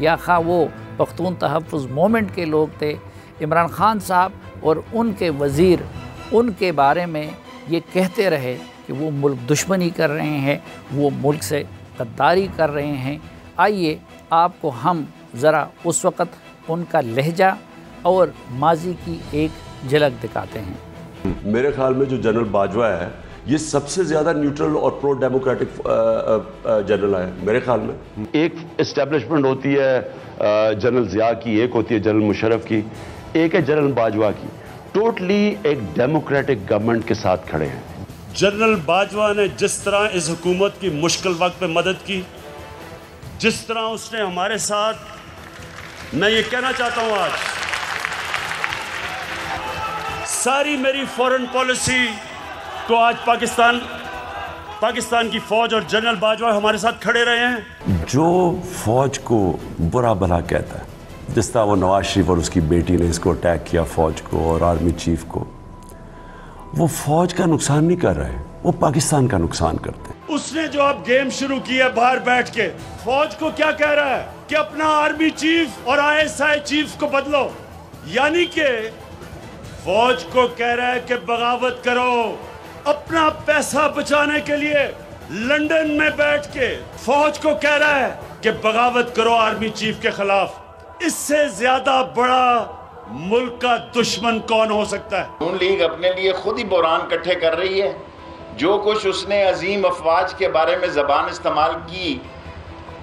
یا خواہ وہ پختون تحفظ مومنٹ کے لوگ تھے، عمران خان صاحب اور ان کے وزیر ان کے بارے میں یہ کہتے رہے کہ وہ ملک دشمنی کر رہے ہیں، وہ ملک سے غداری کر رہے ہیں۔ آئیے آپ کو ہم ذرا اس وقت ان کا لہجہ اور ماضی کی ایک جھلک دکھاتے ہیں۔ میرے خیال میں جو جنرل باجوہ ہے یہ سب سے زیادہ نیوٹرل اور پرو ڈیموکریٹک جنرل ہے میرے خیال میں۔ ایک اسٹیبلشمنٹ ہوتی ہے جنرل ضیاء کی، ایک ہوتی ہے جنرل مشرف کی، ایک ہے جنرل باجوہ کی، ٹوٹلی ایک ڈیموکریٹک گورنمنٹ کے ساتھ کھڑے ہیں۔ جنرل باجوہ نے جس طرح اس حکومت کی مشکل وقت پہ مدد کی، جس طرح اس نے ہمارے ساتھ، میں یہ کہنا چاہتا ہوں آج ساری میری فورن پالیسی کو آج پاکستان کی فوج اور جنرل باجوہ ہمارے ساتھ کھڑے رہے ہیں۔ جو فوج کو برا بھلا کہتا ہے، جس طرح وہ نواز شریف اور اس کی بیٹی نے اس کو اٹیک کیا فوج کو اور آرمی چیف کو، وہ فوج کا نقصان نہیں کر رہے، وہ پاکستان کا نقصان کرتے ہیں۔ اس نے جو اب گیم شروع کی ہے باہر بیٹھ کے، فوج کو کیا کہہ رہا ہے کہ اپنا آرمی چیف اور ISI چیف کو بدلو، یعنی کہ فوج کو کہہ رہا ہے کہ بغاوت کرو اپنا پیسہ بچانے کے لیے۔ لندن میں بیٹھ کے فوج کو کہہ رہا ہے کہ بغاوت کرو آرمی چیف کے خلاف۔ اس سے زیادہ بڑا ملک کا دشمن کون ہو سکتا ہے؟ نون لیگ اپنے لیے خود ہی بحران کٹھے کر رہی ہے۔ جو کچھ اس نے عظیم افواج کے بارے میں زبان استعمال کی،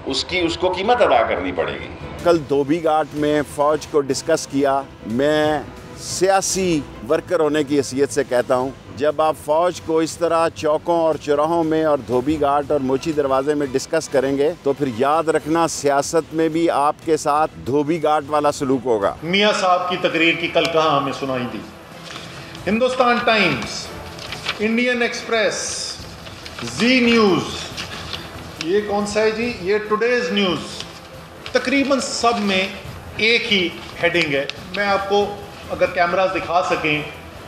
اس کو قیمت ادا کرنی پڑے گی۔ کل دھوبی گھاٹ میں فوج کو ڈسکس کیا، میں سیاسی ورکر ہونے کی حیثیت سے کہتا ہوں، جب آپ فوج کو اس طرح چوکوں اور چوراہوں میں اور دھوبی گھاٹ اور موچی دروازے میں ڈسکس کریں گے تو پھر یاد رکھنا سیاست میں بھی آپ کے ساتھ دھوبی گھاٹ والا سلوک ہوگا۔ میاں صاحب کی تقریر کی کل کہاں ہمیں سنائی دی؟ ہندوستان ٹائمز، انڈین ایکسپریس، زی نیوز، یہ کون سا ہے جی؟ یہ ٹوڈیز نیوز، تقریباً سب میں ایک ہی ہیڈنگ ہے۔ میں آپ کو اگر کیمراز دکھا سکیں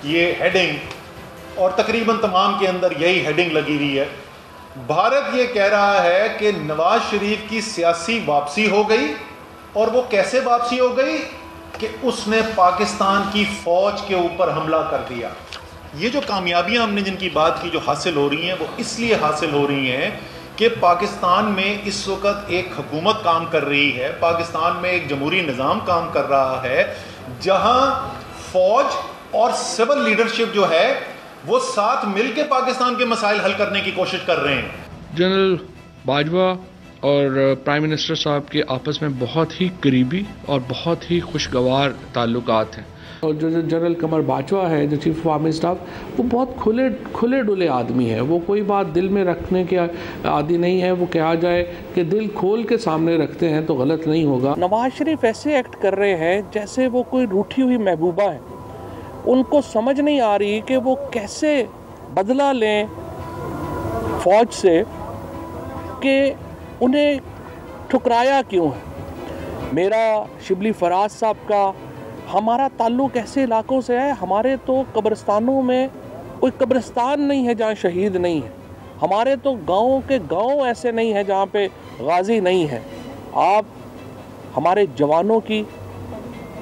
یہ ہیڈنگ، اور تقریباً تمام کے اندر یہی ہیڈنگ لگی ہوئی ہے۔ بھارت یہ کہہ رہا ہے کہ نواز شریف کی سیاسی واپسی ہو گئی، اور وہ کیسے واپسی ہو گئی کہ اس نے پاکستان کی فوج کے اوپر حملہ کر دیا۔ یہ جو کامیابیاں ہم نے جن کی بات کی جو حاصل ہو رہی ہیں، وہ اس لیے حاصل ہو رہی ہیں کہ پاکستان میں اس وقت ایک حکومت کام کر رہی ہے، پاکستان میں ایک جمہوری نظام کام کر رہا ہے، جہاں فوج اور سول لیڈرشپ جو ہے وہ ساتھ مل کے پاکستان کے مسائل حل کرنے کی کوشش کر رہے ہیں۔ جنرل باجوہ اور پرائم منسٹر صاحب کے آپس میں بہت ہی قریبی اور بہت ہی خوشگوار تعلقات ہیں۔ اور جو جنرل قمر باجوہ ہے، جو چیف آف آرمی اسٹاف، وہ بہت کھلے ڈلے آدمی ہے، وہ کوئی بات دل میں رکھنے کے عادی نہیں ہے۔ وہ کہا جائے کہ دل کھول کے سامنے رکھتے ہیں تو غلط نہیں ہوگا۔ نواز شریف ایسے ایکٹ کر رہے ہیں جیسے وہ کوئی روٹھی ہوئی محبوبہ ہے، ان کو سمجھ نہیں آ رہی کہ وہ کیسے بدلہ لیں فوج سے، کہ انہیں ٹھکرایا کیوں ہے۔ میرا شبلی فراز صاحب کا، ہمارا تعلق ایسے علاقوں سے ہے، ہمارے تو قبرستانوں میں کوئی قبرستان نہیں ہے جہاں شہید نہیں ہے، ہمارے تو گاؤں کے گاؤں ایسے نہیں ہیں جہاں پہ غازی نہیں ہے۔ آپ ہمارے جوانوں کی،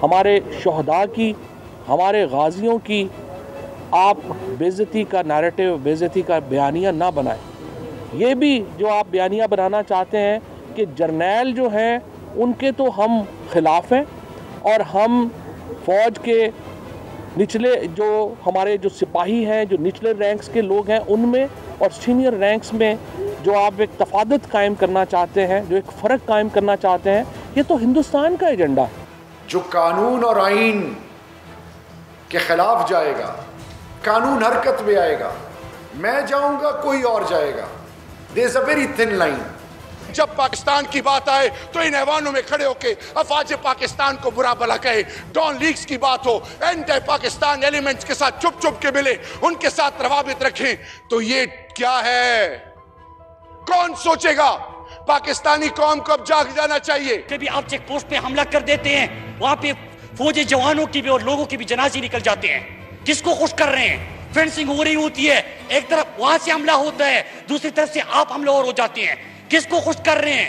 ہمارے شہداء کی، ہمارے غازیوں کی آپ بے عزتی کا نیریٹو، بے عزتی کا بیانیہ نہ بنائیں۔ یہ بھی جو آپ بیانیہ بنانا چاہتے ہیں کہ جرنیل جو ہیں ان کے تو ہم خلاف ہیں، اور ہم فوج کے نچلے جو ہمارے جو سپاہی ہیں، جو نچلے رینکس کے لوگ ہیں، ان میں اور سینئر رینکس میں جو آپ ایک تفادت قائم کرنا چاہتے ہیں، جو ایک فرق قائم کرنا چاہتے ہیں، یہ تو ہندوستان کا ایجنڈا ہے۔ جو قانون اور آئین کے خلاف جائے گا، قانون حرکت میں آئے گا، میں جاؤں گا کوئی اور جائے گا۔ There's a very thin line۔ جب پاکستان کی بات آئے تو ان ایوانوں میں کھڑے ہو کے افواج پاکستان کو برا بھلا کہے، ڈان لیگز کی بات ہو، اینٹی پاکستان ایلیمنٹس کے ساتھ چھپ چھپ کے ملے، ان کے ساتھ روابط رکھیں، تو یہ کیا ہے؟ کون سوچے گا؟ پاکستانی قوم کو اب جاگ جانا چاہیے۔ کبھی آپ چیک پوسٹ پہ حملہ کر دیتے ہیں، وہاں پہ فوجی جوانوں کی بھی اور لوگوں کی بھی جنازے نکل جاتے ہیں، کس کو خوش کر رہے ہیں؟ فینسنگ ہو رہی ہوتی ہے، ایک طرف وہاں سے حملہ ہوتا ہے، دوسری طرف سے آپ حملہ اور ہو جاتے ہیں، کس کو خوش کر رہے ہیں؟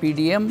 PDM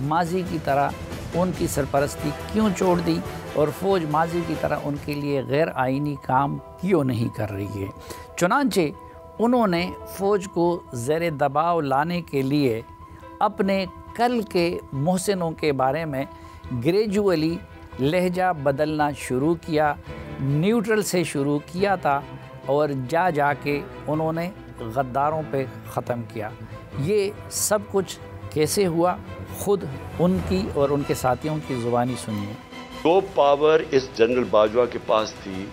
ماضی کی طرح ان کی سرپرستی کیوں چھوڑ دی اور فوج ماضی کی طرح ان کے لیے غیر آئینی کام کیوں نہیں کر رہی ہے۔ چنانچہ انہوں نے فوج کو زیر دباؤ لانے کے لیے اپنے کل کے محسنوں کے بارے میں گریجولی لہجہ بدلنا شروع کیا، نیوٹرل سے شروع کیا تھا اور جا کے انہوں نے غداروں پہ ختم کیا۔ یہ سب کچھ کیسے ہوا، خود ان کی اور ان کے ساتھیوں کی زبانی سنیے۔ جو پاور اس جنرل باجوہ کے پاس تھی،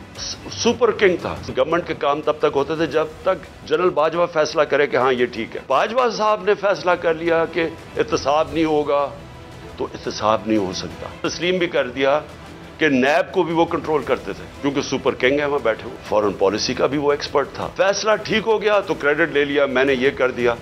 سپر کنگ تھا۔ گورنمنٹ کے کام تب تک ہوتے تھے جب تک جنرل باجوہ فیصلہ کرے کہ ہاں یہ ٹھیک ہے۔ باجوہ صاحب نے فیصلہ کر لیا کہ احتساب نہیں ہوگا تو احتساب نہیں ہو سکتا۔ تسلیم بھی کر دیا کہ نیب کو بھی وہ کنٹرول کرتے تھے کیونکہ سپر کنگ ہے وہاں بیٹھے ہوئے۔ فورن پالیسی کا بھی وہ ایکسپرٹ تھا۔ فیصلہ ٹھیک ہو گیا تو کریڈٹ لے لیا، میں نے یہ کر دیا۔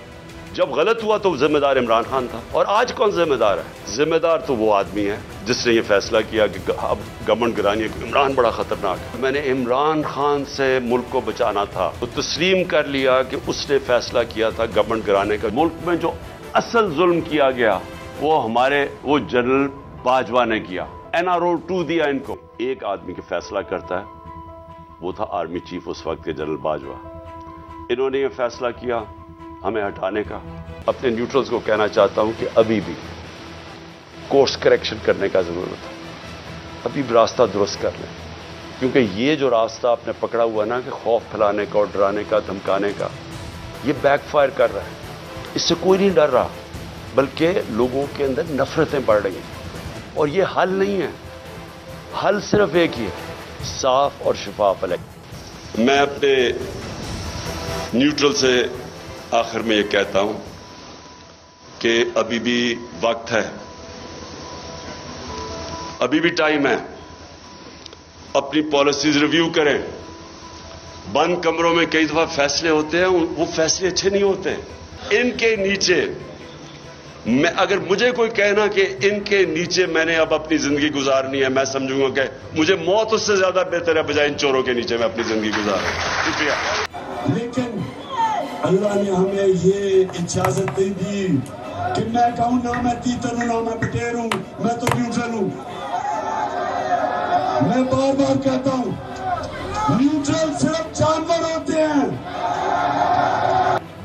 جب غلط ہوا تو ذمہ دار عمران خان تھا۔ اور آج کون ذمہ دار ہے؟ ذمہ دار تو وہ آدمی ہے جس نے یہ فیصلہ کیا کہ اب گورنمنٹ گرانی ہے۔ عمران بڑا خطرناک ہے۔ میں نے عمران خان سے ملک کو بچانا تھا تو تسلیم کر لیا کہ اس نے فیصلہ کیا تھا گورنمنٹ گرانے کا۔ ملک میں جو اصل ظلم کیا گیا وہ جنرل باجوہ نے کیا۔ NRO 2 دیا ان کو۔ ایک آدمی کے فیصلہ کرتا ہے، وہ تھا آرمی چیف اس وقت کے جنرل باجوہ۔ انہوں نے یہ فیصلہ کیا ہمیں ہٹانے کا۔ اپنے نیوٹرلز کو کہنا چاہتا ہوں کہ ابھی بھی کورس کریکشن کرنے کا ضرورت ہے، ابھی بھی راستہ درست کر لیں، کیونکہ یہ جو راستہ آپ نے پکڑا ہوا نا کہ خوف پھیلانے کا اور ڈرانے کا، دھمکانے کا، یہ بیک فائر کر رہا ہے۔ اس سے کوئی نہیں ڈر رہا بلکہ لوگوں کے اندر نفرتیں بڑھ رہی ہیں۔ اور یہ حل نہیں ہے، حل صرف ایک ہی ہے، صاف اور شفاف الیکشن۔ میں اپنے نیوٹرل سے آخر میں یہ کہتا ہوں کہ ابھی بھی وقت ہے، ابھی بھی ٹائم ہے، اپنی پالیسیز ریویو کریں۔ بند کمروں میں کئی دفعہ فیصلے ہوتے ہیں، وہ فیصلے اچھے نہیں ہوتے۔ ان کے نیچے اگر مجھے کوئی کہنا کہ ان کے نیچے میں نے اب اپنی زندگی گزارنی ہے، میں سمجھوں گا کہ مجھے موت اس سے زیادہ بہتر ہے بجائے ان چوروں کے نیچے میں اپنی زندگی گزاروں۔ شکریہ۔ لیکن اللہ نے ہمیں یہ اجازت نہیں دی کہ میں کہوں نہ میں تیتر ہوں نہ میں بٹیر ہوں، میں تو نیوٹرل ہوں۔ میں بار بار کہتا ہوں نیوٹرل صرف جانور ہوتے ہیں۔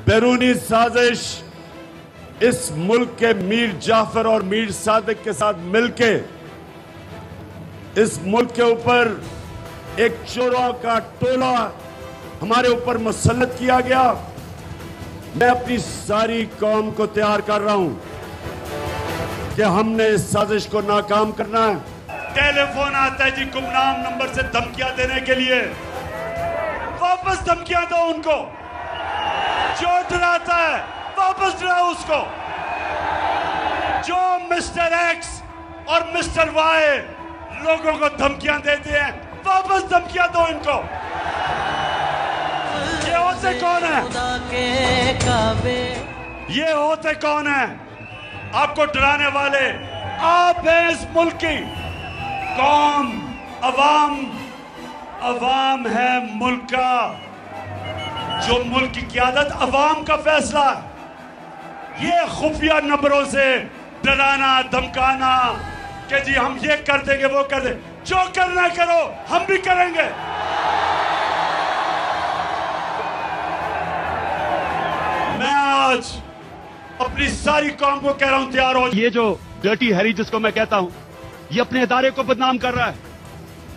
بیرونی سازش اس ملک کے میر جعفر اور میر صادق کے ساتھ مل کے اس ملک کے اوپر ایک چوروں کا ٹولہ ہمارے اوپر مسلط کیا گیا۔ میں اپنی ساری قوم کو تیار کر رہا ہوں کہ ہم نے اس سازش کو ناکام کرنا ہے۔ ٹیلی فون آتا ہے جی گمنام نمبر سے دھمکیاں دینے کے لیے، واپس دھمکیاں دو ان کو۔ جو ڈراتا ہے واپس ڈراؤ اس کو۔ جو مسٹر ایکس اور مسٹر وائی لوگوں کو دھمکیاں دیتے ہیں واپس دھمکیاں دو ان کو۔ یہ ہوتے کون ہیں؟ یہ ہوتے کون ہیں آپ کو ڈرانے والے؟ آپ ہیں اس ملک کی قوم، عوام۔ عوام ہے ملک کا، جو ملک کی قیادت عوام کا فیصلہ ہے۔ یہ خفیہ نمبروں سے ڈرانا دھمکانا کہ جی ہم یہ کر دیں گے وہ کر دیں، جو کرنا کرو ہم بھی کریں گے۔ میں آج اپنی ساری قوم کو کہہ رہا ہوں تیار ہو۔ یہ جو ڈرٹی ہیری جس کو میں کہتا ہوں، یہ اپنے ادارے کو بدنام کر رہا ہے۔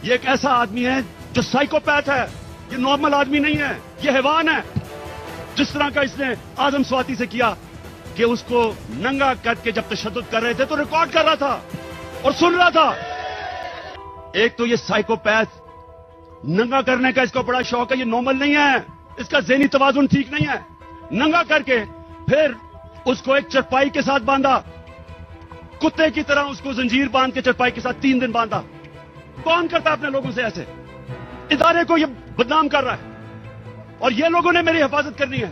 یہ ایک ایسا آدمی ہے جو سائیکوپیتھ ہے، یہ نارمل آدمی نہیں ہے، یہ حیوان ہے۔ جس طرح کا اس نے آدم سواتی سے کیا کہ اس کو ننگا کر کے جب تشدد کر رہے تھے تو ریکارڈ کر رہا تھا اور سن رہا تھا۔ ایک تو یہ سائیکوپیتھ ننگا کرنے کا اس کو بڑا شوق ہے، یہ نارمل نہیں ہے، اس کا ذہنی توازن ٹھیک نہیں ہے۔ ننگا کر کے پھر اس کو ایک چرپائی کے ساتھ باندھا، کتے کی طرح اس کو زنجیر باندھ کے چرپائی کے ساتھ 3 دن باندھا۔ کون کرتا اپنے لوگوں سے ایسے؟ ادارے کو یہ بدنام کر رہا ہے اور یہ لوگوں نے میری حفاظت کرنی ہے۔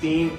3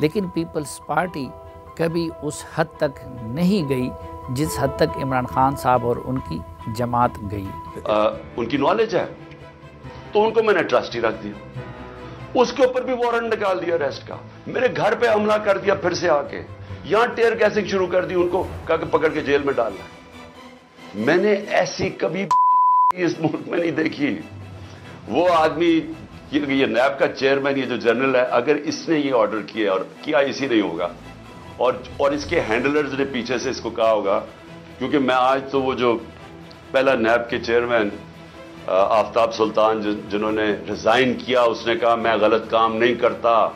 لیکن پیپلز پارٹی کبھی اس حد تک نہیں گئی جس حد تک عمران خان صاحب اور ان کی جماعت گئی. ان کی نالج ہے تو ان کو میں نے ٹرسٹی رکھ دیا. اس کے اوپر بھی وارنٹ نکال دیا اریسٹ کا. میرے گھر پہ حملہ کر دیا پھر سے آ کے. یہاں ٹیئر گیسنگ شروع کر دی, ان کو کہا کہ پکڑ کے جیل میں ڈالنا. میں نے ایسی کبھی اس ملک میں نہیں دیکھی. وہ آدمی یہ نیب کا چیئرمین, یہ جو جنرل ہے, اگر اس نے یہ آرڈر کیا اور کیا اسی نہیں ہوگا, اور اس کے ہینڈلرز نے پیچھے سے اس کو کہا ہوگا, کیونکہ میں آج تو وہ جو پہلا نیب کے چیئرمین آفتاب سلطان جنہوں نے ریزائن کیا, اس نے کہا میں غلط کام نہیں کرتا.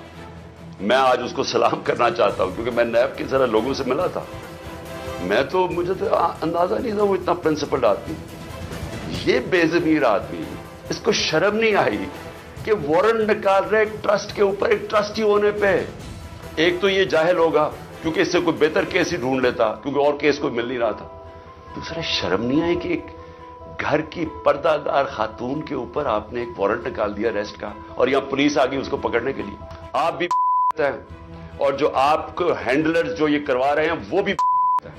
میں آج اس کو سلام کرنا چاہتا ہوں کیونکہ میں نیب کے ذرا لوگوں سے ملا تھا. مجھے تو اندازہ نہیں تھا وہ اتنا پرنسپل آدمی, یہ بے ضمیر آدمی. اس کو شرم نہیں آئی کہ وارنٹ نکال رہے ایک ٹرسٹ کے اوپر, ایک ٹرسٹی ہونے پہ. ایک تو یہ جاہل ہوگا کیونکہ اس سے کوئی بہتر کیس ہی ڈھونڈ لیتا کیونکہ اور کیس کوئی مل نہیں رہا تھا. دوسرا شرم نہیں آئی کہ ایک گھر کی پردہ دار خاتون کے اوپر آپ نے ایک وارنٹ نکال دیا اریسٹ کا, اور یہاں پولیس آ گئی اس کو پکڑنے کے لیے. آپ بھی ہیں اور جو آپ کو ہینڈلرز جو یہ کروا رہے ہیں وہ بھی ہیں,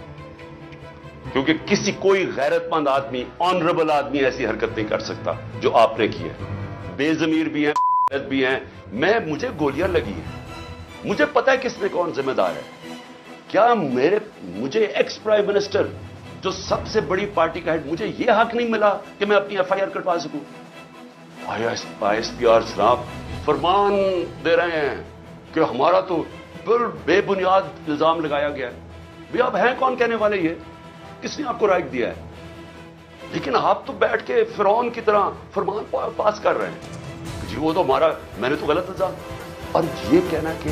کیونکہ کوئی غیرت مند آدمی, آنریبل آدمی ایسی حرکت نہیں کر سکتا جو آپ نے کی ہے. بے ضمیر بھی ہیں, بھی ہیں. مجھے گولیاں لگی ہیں, مجھے پتا ہے کس نے کون ذمہ دار ہے. کیا مجھے ایکس پرائم منسٹر جو سب سے بڑی پارٹی کا ہیڈ, مجھے یہ حق نہیں ملا کہ میں اپنی ایف آئی آر کٹوا سکوں؟ آئی ایس پی آر صاحب فرمان دے رہے ہیں کہ ہمارا تو بے بنیاد الزام لگایا گیا ہے. بھی آپ ہیں کون کہنے والے, یہ کس نے آپ کو رائٹ دیا ہے؟ لیکن آپ تو بیٹھ کے فرعون کی طرح فرمان پاس کر رہے ہیں جی وہ تو ہمارا, میں نے تو غلط الزام. اور یہ کہنا کہ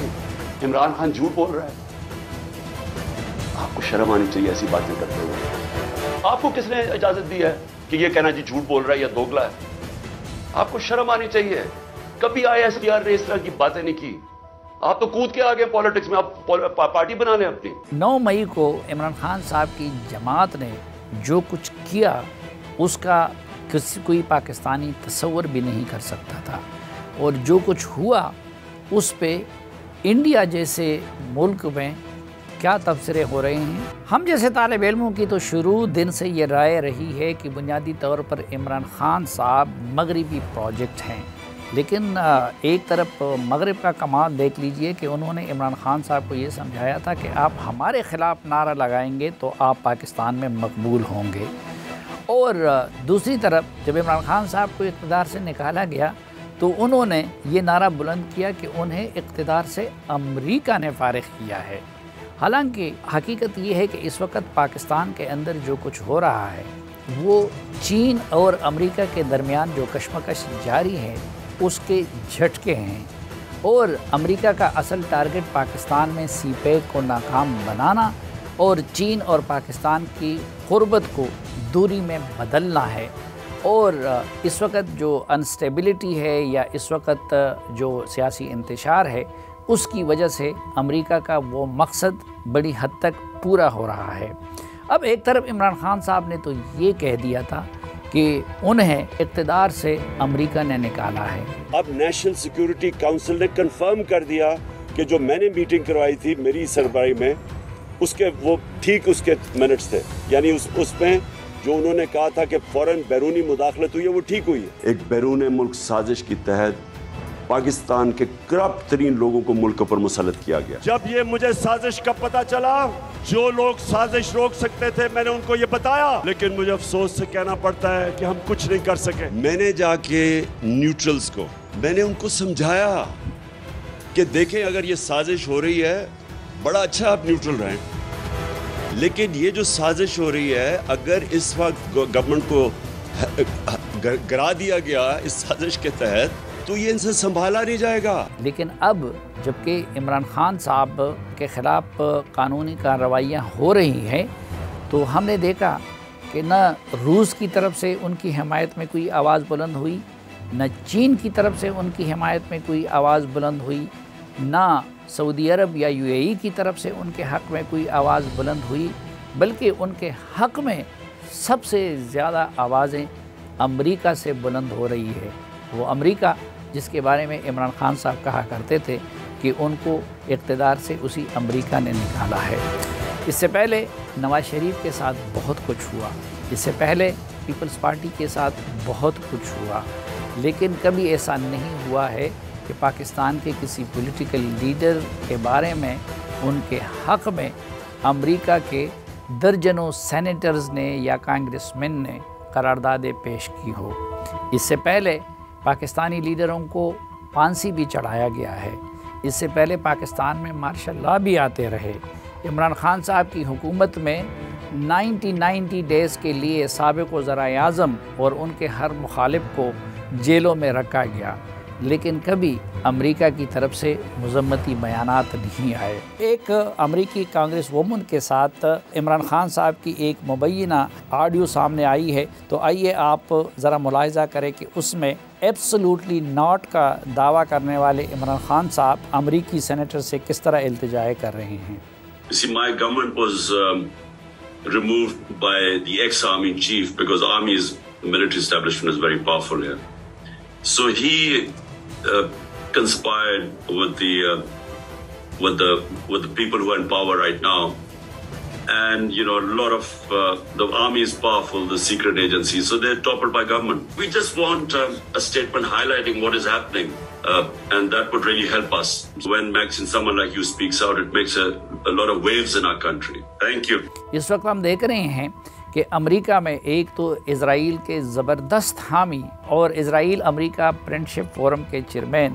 عمران خان جھوٹ بول رہا ہے, آپ کو شرم آنی چاہیے ایسی باتیں کرتے ہوئے. آپ کو کس نے اجازت دی ہے کہ یہ کہنا جی جھوٹ بول رہا ہے یا دوگلا ہے؟ آپ کو شرم آنی چاہیے. کبھی آئی ایس پی آر نے اس طرح کی باتیں نہیں کی. آپ تو کود کے آگے پالیٹکس میں, آپ پارٹی بنا لیں اپنی. 9 مئی کو عمران خان صاحب کی جماعت نے جو کچھ کیا اس کا کوئی پاکستانی تصور بھی نہیں کر سکتا تھا, اور جو کچھ ہوا اس پہ انڈیا جیسے ملک میں کیا تبصرے ہو رہے ہیں. ہم جیسے طالب علموں کی تو شروع دن سے یہ رائے رہی ہے کہ بنیادی طور پر عمران خان صاحب مغربی پروجیکٹ ہیں, لیکن ایک طرف مغرب کا کمال دیکھ لیجئے کہ انہوں نے عمران خان صاحب کو یہ سمجھایا تھا کہ آپ ہمارے خلاف نعرہ لگائیں گے تو آپ پاکستان میں مقبول ہوں گے. اور دوسری طرف جب عمران خان صاحب کو اقتدار سے نکالا گیا تو انہوں نے یہ نعرہ بلند کیا کہ انہیں اقتدار سے امریکہ نے فارغ کیا ہے. حالانکہ حقیقت یہ ہے کہ اس وقت پاکستان کے اندر جو کچھ ہو رہا ہے وہ چین اور امریکہ کے درمیان جو کشمکش جاری ہے اس کے جھٹکے ہیں, اور امریکہ کا اصل ٹارگٹ پاکستان میں سی پیک کو ناکام بنانا اور چین اور پاکستان کی قربت کو دوری میں بدلنا ہے. اور اس وقت جو انسٹیبلٹی ہے یا اس وقت جو سیاسی انتشار ہے اس کی وجہ سے امریکہ کا وہ مقصد بڑی حد تک پورا ہو رہا ہے. اب ایک طرف عمران خان صاحب نے تو یہ کہہ دیا تھا کہ انہیں اقتدار سے امریکہ نے نکالا ہے. اب نیشنل سیکیورٹی کونسل نے کنفرم کر دیا کہ جو میں نے میٹنگ کروائی تھی میری سربراہی میں اس کے وہ ٹھیک اس کے منٹس تھے, یعنی اس میں جو انہوں نے کہا تھا کہ فوراً بیرونی مداخلت ہوئی ہے وہ ٹھیک ہوئی ہے. ایک بیرون ملک سازش کے تحت پاکستان کے کرپٹ ترین لوگوں کو ملک پر مسلط کیا گیا. جب یہ مجھے سازش کا پتہ چلا, جو لوگ سازش روک سکتے تھے میں نے ان کو یہ بتایا, لیکن مجھے افسوس سے کہنا پڑتا ہے کہ ہم کچھ نہیں کر سکے. میں نے جا کے نیوٹرلز کو میں نے ان کو سمجھایا کہ دیکھیں اگر یہ سازش ہو رہی ہے بڑا اچھا آپ نیوٹرل رہیں, لیکن یہ جو سازش ہو رہی ہے اگر اس وقت گورنمنٹ کو گرا دیا گیا اس سازش کے تحت تو یہ ان سے سنبھالا نہیں جائے گا. لیکن اب جبکہ عمران خان صاحب کے خلاف قانونی کارروائیاں ہو رہی ہیں تو ہم نے دیکھا کہ نہ روس کی طرف سے ان کی حمایت میں کوئی آواز بلند ہوئی, نہ چین کی طرف سے ان کی حمایت میں کوئی آواز بلند ہوئی, نہ سعودی عرب یا یو اے ای کی طرف سے ان کے حق میں کوئی آواز بلند ہوئی, بلکہ ان کے حق میں سب سے زیادہ آوازیں امریکہ سے بلند ہو رہی ہے. وہ امریکہ جس کے بارے میں عمران خان صاحب کہا کرتے تھے کہ ان کو اقتدار سے اسی امریکہ نے نکالا ہے۔ اس سے پہلے نواز شریف کے ساتھ بہت کچھ ہوا، اس سے پہلے پیپلز پارٹی کے ساتھ بہت کچھ ہوا، لیکن کبھی ایسا نہیں ہوا ہے کہ پاکستان کے کسی پولیٹیکل لیڈر کے بارے میں ان کے حق میں امریکہ کے درجنوں سینیٹرز نے یا کانگریس مین نے قراردادیں پیش کی ہو۔ اس سے پہلے پاکستانی لیڈروں کو پھانسی بھی چڑھایا گیا ہے، اس سے پہلے پاکستان میں مارشل لا بھی آتے رہے۔ عمران خان صاحب کی حکومت میں 90 ڈیز کے لیے سابق وزرائے اعظم اور ان کے ہر مخالف کو جیلوں میں رکھا گیا، لیکن کبھی امریکہ کی طرف سے مذمتی بیانات نہیں آئے۔ ایک امریکی کانگریس وومن کے ساتھ عمران خان صاحب کی ایک مبینہ آڈیو سامنے آئی ہے، تو آئیے آپ ذرا ملاحظہ کریں کہ اس میں ایبسولوٹلی ناٹ کا دعویٰ کرنے والے عمران خان صاحب امریکی سینیٹر سے کس طرح التجائے کر رہے ہیں۔ See, my government was removed by the ex-army chief because the military establishment is very powerful here. So he conspired with the people who are in power right now, and a lot of the army is powerful, the secret agencies, so they're toppled by government. We just want a statement highlighting what is happening, and that would really help us. When someone like you speaks out, it makes a lot of waves in our country. Thank you. اس وقت ہم دیکھ رہے ہیں کہ امریکہ میں ایک تو اسرائیل کے زبردست حامی اور اسرائیل امریکہ فرینڈشپ فورم کے چیئرمین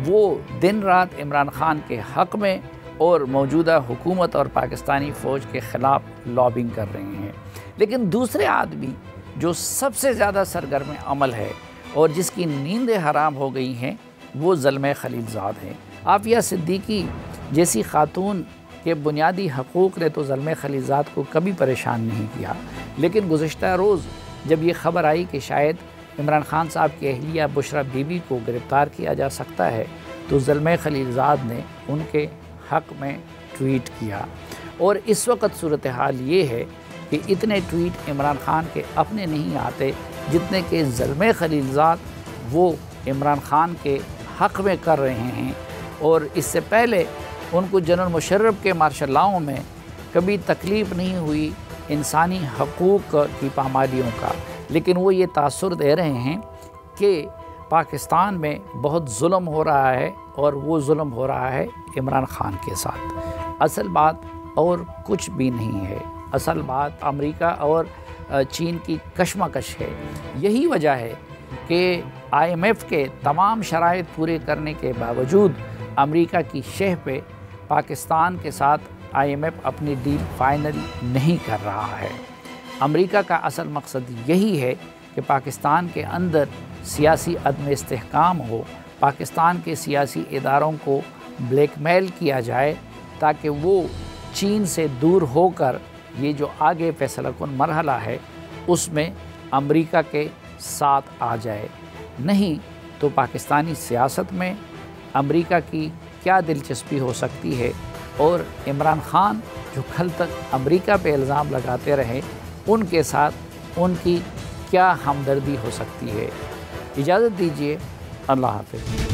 وہ دن رات عمران خان کے حق میں اور موجودہ حکومت اور پاکستانی فوج کے خلاف لابنگ کر رہے ہیں، لیکن دوسرے آدمی جو سب سے زیادہ سرگرم عمل ہے اور جس کی نیندیں حرام ہو گئی ہیں وہ زلمہ خلیل زاد ہیں۔ عافیہ صدیقی جیسی خاتون کے بنیادی حقوق نے تو زلمہ خلیل زاد کو کبھی پریشان نہیں کیا، لیکن گزشتہ روز جب یہ خبر آئی کہ شاید عمران خان صاحب کی اہلیہ بشرا بی بی کو گرفتار کیا جا سکتا ہے تو زلمہ خلیل زاد نے ان کے حق میں ٹویٹ کیا، اور اس وقت صورتحال یہ ہے کہ اتنے ٹویٹ عمران خان کے اپنے نہیں آتے جتنے کہ زلمہ خلیل زاد وہ عمران خان کے حق میں کر رہے ہیں، اور اس سے پہلے ان کو جنرل مشرف کے مارشل لاؤں میں کبھی تکلیف نہیں ہوئی انسانی حقوق کی پامالیوں کا، لیکن وہ یہ تاثر دے رہے ہیں کہ پاکستان میں بہت ظلم ہو رہا ہے، اور وہ ظلم ہو رہا ہے عمران خان کے ساتھ۔ اصل بات اور کچھ بھی نہیں ہے، اصل بات امریکہ اور چین کی کشمکش ہے۔ یہی وجہ ہے کہ IMF کے تمام شرائط پورے کرنے کے باوجود امریکہ کی شہ پہ پاکستان کے ساتھ IMF اپنی ڈیل فائنل نہیں کر رہا ہے۔ امریکہ کا اصل مقصد یہی ہے کہ پاکستان کے اندر سیاسی عدم استحکام ہو، پاکستان کے سیاسی اداروں کو بلیک میل کیا جائے تاکہ وہ چین سے دور ہو کر یہ جو آگے فیصلہ کن مرحلہ ہے اس میں امریکہ کے ساتھ آ جائے، نہیں تو پاکستانی سیاست میں امریکہ کی کیا دلچسپی ہو سکتی ہے، اور عمران خان جو کل تک امریکہ پہ الزام لگاتے رہے ان کے ساتھ ان کی کیا ہمدردی ہو سکتی ہے۔ اجازت دیجیے، اللہ حافظ۔